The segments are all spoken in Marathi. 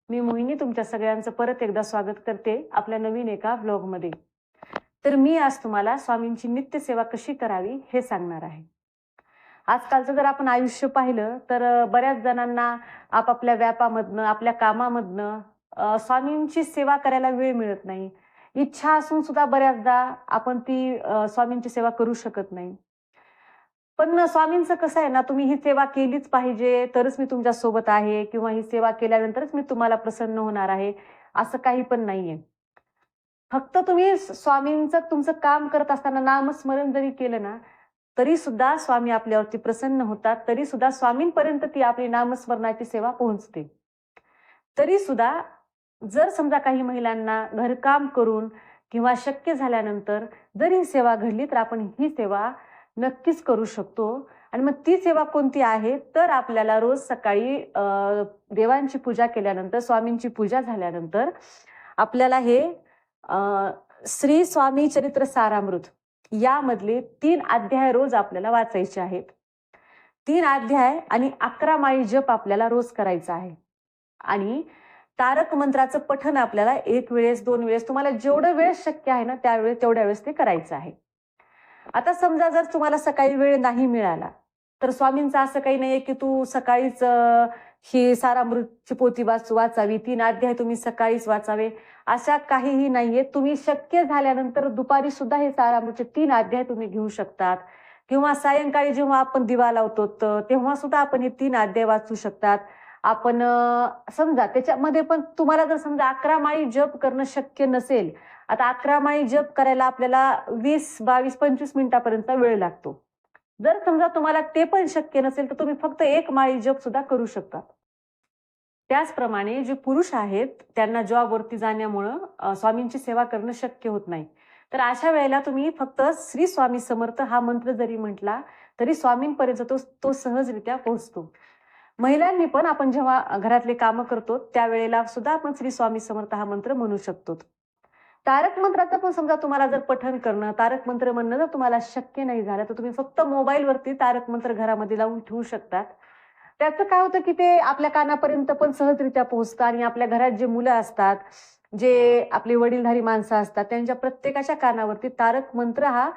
मी मोहिनी तुमच्या सगळ्यांचं परत एकदा स्वागत करते आपल्या नवीन एका व्लॉगमध्ये. तर मी आज तुम्हाला स्वामींची नित्य सेवा कशी करावी हे सांगणार आहे. आजकालचं जर आपण आयुष्य पाहिलं तर बऱ्याच जणांना आपापल्या व्यापामधनं, आपल्या कामामधनं स्वामींची सेवा करायला वेळ मिळत नाही. इच्छा असून सुद्धा बऱ्याचदा आपण ती स्वामींची सेवा करू शकत नाही. पण स्वामींचं कसं आहे ना, तुम्ही ही सेवा केलीच पाहिजे, तरच मी तुमच्या सोबत आहे किंवा ही सेवा केल्यानंतरच मी तुम्हाला प्रसन्न होणार आहे, असं काही पण नाहीये. फक्त तुम्ही स्वामींचं तुमचं काम करत असताना नामस्मरण जरी केलं ना, तरी सुद्धा स्वामी आपल्यावरती प्रसन्न होतात. तरी सुद्धा स्वामींपर्यंत ती आपली नामस्मरणाची सेवा पोहोचते. तरी सुद्धा जर समजा काही महिलांना घरकाम करून किंवा शक्य झाल्यानंतर जर ही सेवा घडली, तर आपण ही सेवा नक्कीच करू शकतो. आणि मग ती सेवा कोणती आहे, तर आपल्याला रोज सकाळी देवांची पूजा केल्यानंतर, स्वामींची पूजा झाल्यानंतर आपल्याला हे श्री स्वामी चरित्र सारामृत यामधले 3 अध्याय रोज आपल्याला वाचायचे आहेत. 3 अध्याय आणि 11 माळी जप आपल्याला रोज करायचा आहे. आणि तारक मंत्राचं पठण आपल्याला 1 वेळेस 2 वेळेस तुम्हाला जेवढं वेळेस शक्य आहे ना, तेवढ्या वेळेस ते करायचं आहे. आता समजा जर तुम्हाला सकाळी वेळ नाही मिळाला, तर स्वामींचं असं काही नाहीये की तू सकाळीच ही सारामृतची पोथी वाचावी, 3 अध्याय तुम्ही सकाळीच वाचावे, अशा काहीही नाहीये. तुम्ही शक्य झाल्यानंतर दुपारी सुद्धा हे सारामृतचे 3 अध्याय तुम्ही घेऊ शकतात किंवा सायंकाळी जेव्हा आपण दिवा लावतो तेव्हा सुद्धा आपण हे 3 अध्याय वाचू शकतात. आपण समजा त्याच्यामध्ये पण तुम्हाला जर समजा 11 माळी जप करणं शक्य नसेल, आता 11 माळी जप करायला आपल्याला 20, 22, 25 मिनिटापर्यंत वेळ लागतो. जर समजा तुम्हाला ते पण शक्य नसेल, तर तुम्ही फक्त 1 माळी जप सुद्धा करू शकता. त्याचप्रमाणे जे पुरुष आहेत त्यांना जॉबवरती जाण्यामुळं स्वामींची सेवा करणं शक्य होत नाही. तर अशा वेळेला तुम्ही फक्त श्री स्वामी समर्थ हा मंत्र जरी म्हटला, तरी स्वामींपर्यंत तो सहजरित्या पोहोचतो. महिलांनी पण आपण जेव्हा घरातले कामं करतो त्यावेळेला सुद्धा आपण श्री स्वामी समर्थ हा मंत्र म्हणू शकतो. तारक मंत्राचं पण समजा तुम्हाला जर पठण करणं, तारक मंत्र म्हणणं जर तुम्हाला शक्य नाही झालं, तर तुम्ही फक्त मोबाईलवरती तारक मंत्र घरामध्ये लावून ठेवू शकतात. त्याचं काय होतं की ते आपल्या कानापर्यंत पण सहजरित्या पोहोचतं आणि आपल्या घरात जे मुलं असतात, जे आपली वडीलधारी माणसं असतात, त्यांच्या प्रत्येकाच्या कानावरती तारक मंत्र हा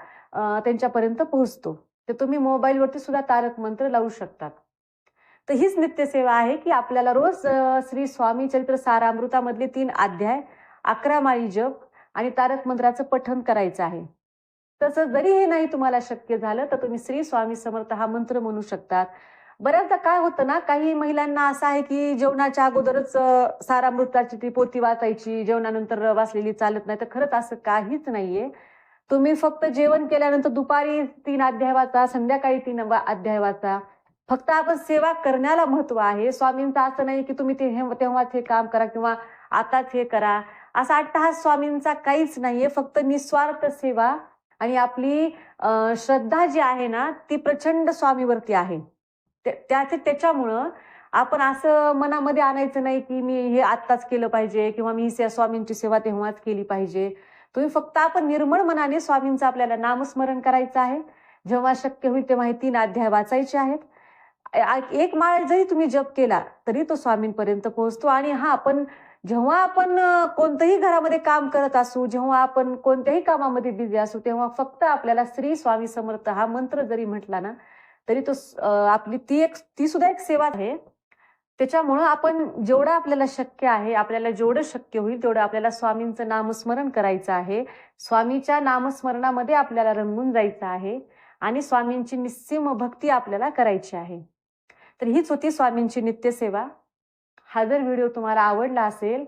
त्यांच्यापर्यंत पोहोचतो. तर तुम्ही मोबाईलवरती सुद्धा तारक मंत्र लावू शकतात. तर हीच नित्यसेवा आहे की आपल्याला रोज श्री स्वामी चरित्र सारामृतामधले 3 अध्याय, 11 माळी जप आणि तारक मंत्राचं पठण करायचं आहे. तसं जरी हे नाही तुम्हाला शक्य झालं, तर तुम्ही श्री स्वामी समर्थ हा मंत्र म्हणू शकतात. बऱ्याचदा काय होतं ना, काही महिलांना असं आहे की जेवणाच्या अगोदरच सारामृताची ती पोथी वाचायची, जेवणानंतर वाचलेली चालत नाही. तर खरंच असं काहीच नाहीये. तुम्ही फक्त जेवण केल्यानंतर दुपारी 3 अध्याय वाचा, संध्याकाळी 3 अध्याय वाचा. फक्त आपण सेवा करण्याला महत्व आहे. स्वामींचं असं नाही की तुम्ही तेव्हाच हे काम करा किंवा आताच हे करा. असा अट्टहास स्वामींचा काहीच नाहीये. फक्त निस्वार्थ सेवा आणि आपली श्रद्धा जी आहे ना, ती प्रचंड स्वामीवरती आहे. त्याच्यामुळं आपण असं मनामध्ये आणायचं नाही की मी हे आत्ताच केलं पाहिजे किंवा मी स्वामींची सेवा तेव्हाच केली पाहिजे. तुम्ही फक्त आपण निर्मळ मनाने स्वामींचं आपल्याला नामस्मरण करायचं आहे. जेव्हा शक्य होईल तेव्हा हे 3 अध्याय वाचायचे आहेत. 1 माळ जरी तुम्ही जप केला तरी तो स्वामींपर्यंत पोहोचतो. आणि पण जेव्हा आपण कोणतंही घरामध्ये काम करत असू, जेव्हा आपण कोणत्याही कामामध्ये बिझी असू, तेव्हा फक्त आपल्याला श्री स्वामी समर्थ हा मंत्र जरी म्हटला ना, तरी तो आपली ती सुद्धा एक सेवा आहे. त्याच्यामुळं आपण जेवढं आपल्याला शक्य आहे, आपल्याला जेवढं शक्य होईल तेवढं आपल्याला स्वामींचं नामस्मरण करायचं आहे. स्वामीच्या नामस्मरणामध्ये आपल्याला रंगून जायचं आहे आणि स्वामींची निस्सीम भक्ती आपल्याला करायची आहे. तर हीच होती स्वामींची नित्यसेवा. हा जर व्हिडिओ तुम्हाला आवडला असेल,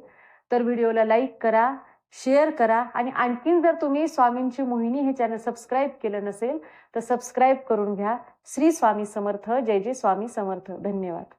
तर व्हिडिओला लाईक करा, शेअर करा आणि आणखीन जर तुम्ही स्वामींची मोहिनी हे चॅनल सबस्क्राईब केलं नसेल, तर सबस्क्राईब करून घ्या. श्री स्वामी समर्थ. जय जय स्वामी समर्थ. धन्यवाद.